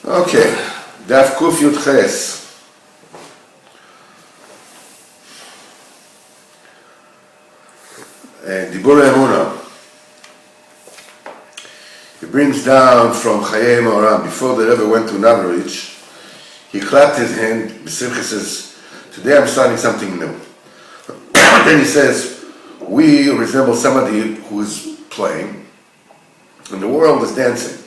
Okay, Daf Kuf Yud Ches. Diburei Emunah. He brings down from Chayei Moram, before the Rebbe went to Navarich, he clapped his hand, B'simcha says, today I'm starting something new. Then he says, we resemble somebody who is playing, and the world is dancing.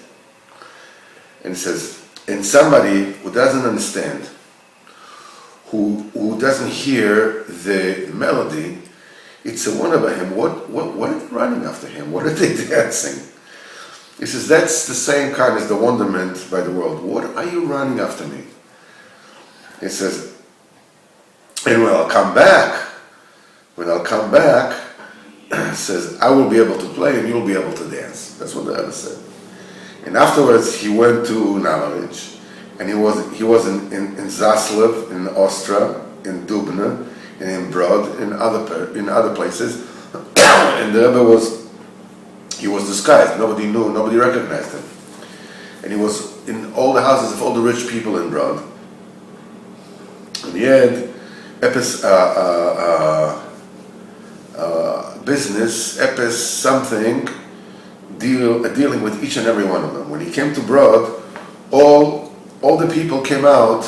And he says, and somebody who doesn't understand, who doesn't hear the melody, it's a wonder by him. What are they running after him? What are they dancing? He says, that's the same kind as the wonderment by the world. What are you running after me? He says, and when I'll come back, says, I will be able to play and you'll be able to dance. That's what the Rebbe said. And afterwards, he went to Navarich, and he was in Zaslev, in Austria, in Dubna, and in Brod, in other places. And the Rebbe was disguised. Nobody knew, nobody recognized him. And he was in all the houses of all the rich people in Brod. And he had business, something, dealing with each and every one of them. When he came to Brod, all the people came out,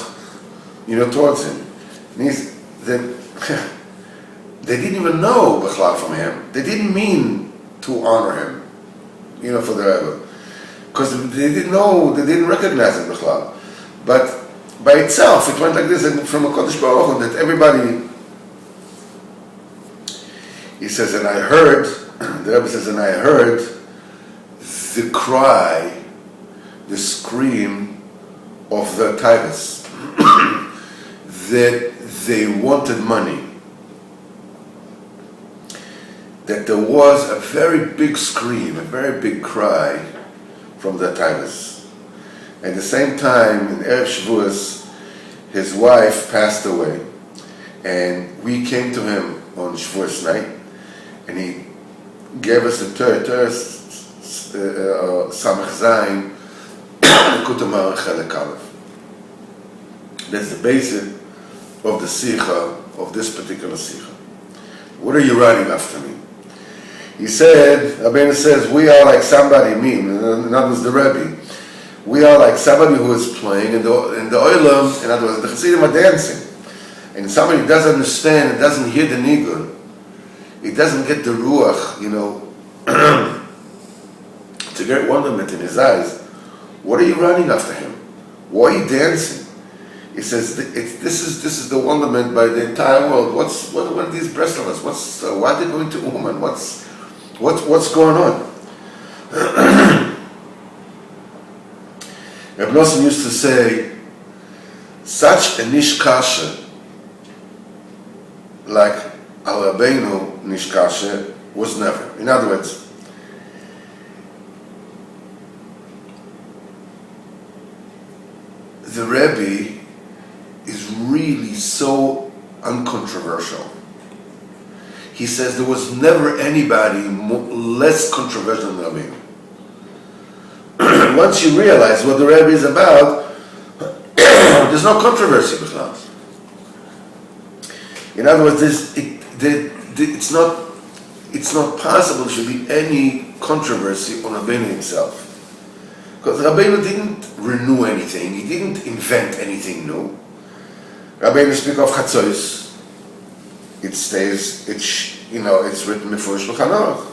towards him. They didn't even know Bechlal from him. They didn't mean to honor him, for the Rebbe, because they didn't know, they didn't recognize him Bechlal. But by itself, it went like this, and from a Kodesh Baruch Hu, that everybody. He says, and I heard. The Rebbe says, and I heard the cry, the scream of the Tigers that they wanted money. That there was a very big scream, a very big cry from the Tigers. At the same time, in Erev Shavuos, his wife passed away, and we came to him on Shavuos night, and he gave us a Torah, Samach Zayin, Kutamar Chelek Aleph. That's the basis of the Sikha, of this particular Sikha. What are you running after me? He said, Rabbeinu says, we are like somebody, me, in other words, the Rebbe. We are like somebody who is playing in the Olam, in other words, the Chassidim are dancing. And somebody who doesn't understand, and doesn't hear the Nigun, he doesn't get the Ruach, it's a great wonderment in his eyes. What are you running after him? Why are you dancing? He says, this is the wonderment by the entire world. What are these Breslovers? Why are they going to Uman? What's going on? Reb Nosson used to say, such a nishkasha, like Al Rabbeinu nishkasha, was never. In other words, the Rebbe is really so uncontroversial. He says there was never anybody less controversial than Rabbeinu. Once you realize what the Rebbe is about, there's no controversy with that. In other words, it's not possible there should be any controversy on Rabbeinu himself. Because Rabbeinu didn't renew anything, he didn't invent anything new. Rabbeinu speaks of Chatzos. It stays, it's written before Shulchan Aruch.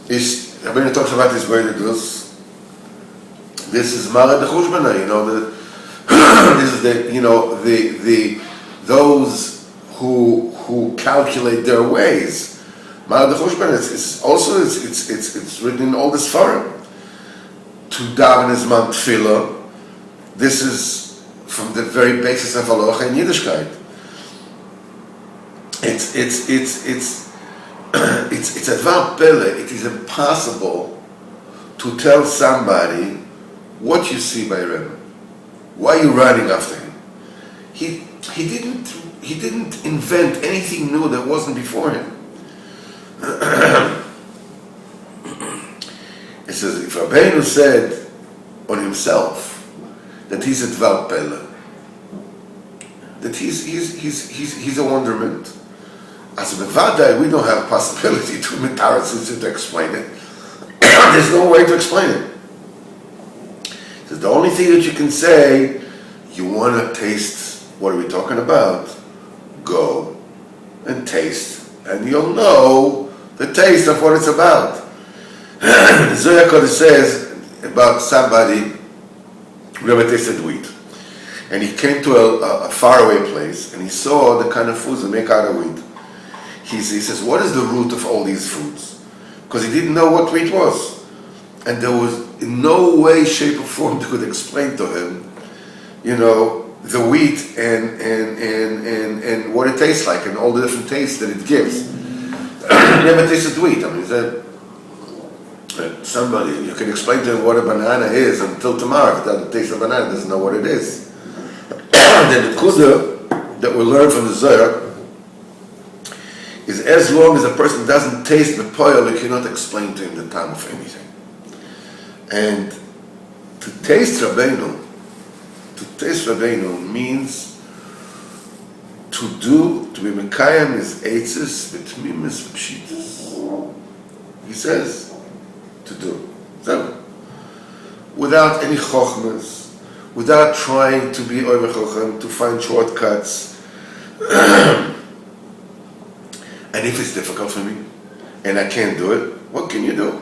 Rabbeinu talks about his Veidus. This is Mara de Chushbana, this is those who calculate their ways. Mara de Chushbana, it's written in all this Sfarim. To daven is man tefillah. This is from the very basis of halacha and Yiddishkeit. It's a dvar pele. It is impossible to tell somebody what you see by Rebbe. Why are you running after him? He didn't invent anything new that wasn't before him. It says, if Rabbeinu said on himself that he's a Dval Pele, that he's a wonderment. As a Bevadai, we don't have possibility to mitaras to explain it. There's no way to explain it. So the only thing that you can say, you want to taste, what are we talking about? Go and taste, and you'll know the taste of what it's about. The Zohar Kodesh says about somebody who never tasted wheat, and he came to a faraway place, and he saw the kind of foods they make out of wheat. He says, what is the root of all these foods? Because he didn't know what wheat was. And there was in no way, shape, or form that could explain to him, the wheat and what it tastes like and all the different tastes that it gives. He never tasted wheat. I mean, he said, somebody, you can explain to him what a banana is until tomorrow. If it doesn't taste of banana, doesn't know what it is. Then the kuda that we learn from the Zohar is as long as a person doesn't taste the poil, you cannot explain to him the time of anything. And to taste Rabbeinu means to be mekayem his eitzes, betmimis, pshitas. He says to do. So, without any chochmas, without trying to be over chochem, to find shortcuts. And if it's difficult for me, and I can't do it, what can you do?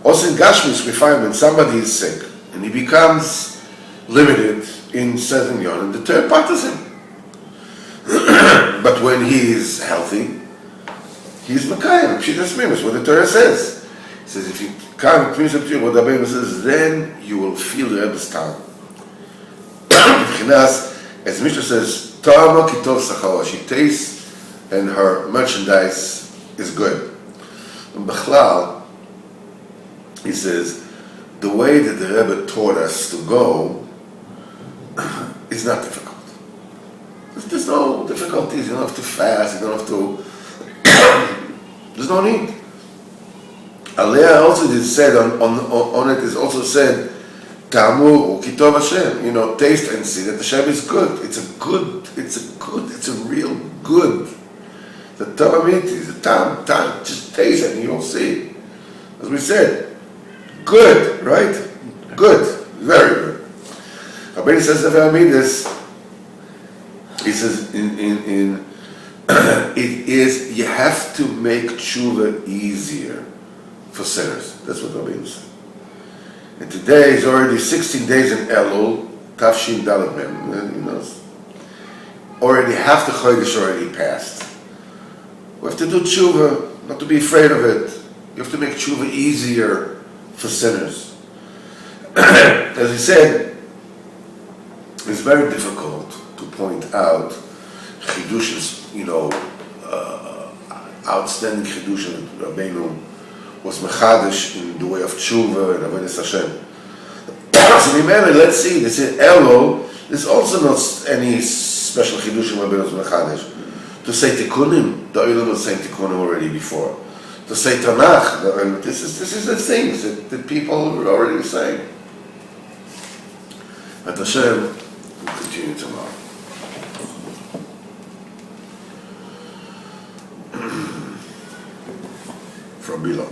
Also in Gashmis, we find when somebody is sick, and he becomes limited in certain yon, and the Torah parts him. But when he is healthy, he's Makayim, Pshitas Mimus, what the Torah says. It says, if you come, what the Rebbe says, then you will feel the Rebbe's time. As Mishnah says, Ta'ama kitov sachara, she tastes and her merchandise is good. And Bechlal, he says, the way that the Rebbe taught us to go is not difficult. There's no difficulties. You don't have to fast. You don't have to. There's no need. Aliyah also is said on it is also said, Ta'amu kitov Hashem. Taste and see that Hashem is good. It's a real good. The Torah is a time, just taste it and you'll see. As we said, good, right? Good, very good. Rabbeinu says the Amidus, he says it is, you have to make tshuva easier for sinners. That's what Rabbeinu said. And today is already 16 days in Elul, Tafshin Daled Mem, already half the Chodesh already passed. We have to do tshuva, not to be afraid of it. You have to make tshuva easier for sinners. As he said, it's very difficult to point out chidush's, outstanding chidush that Rabbeinu was mechadish in the way of tshuva and avodas Hashem. So let's see. They say Elul. There's also not any special chidush in Rabbeinu was mechadish. To say tikkunim, the Olam was saying tikkunim already before. To say Tanakh, this is the things that people were already saying. But Hashem will continue tomorrow. From below.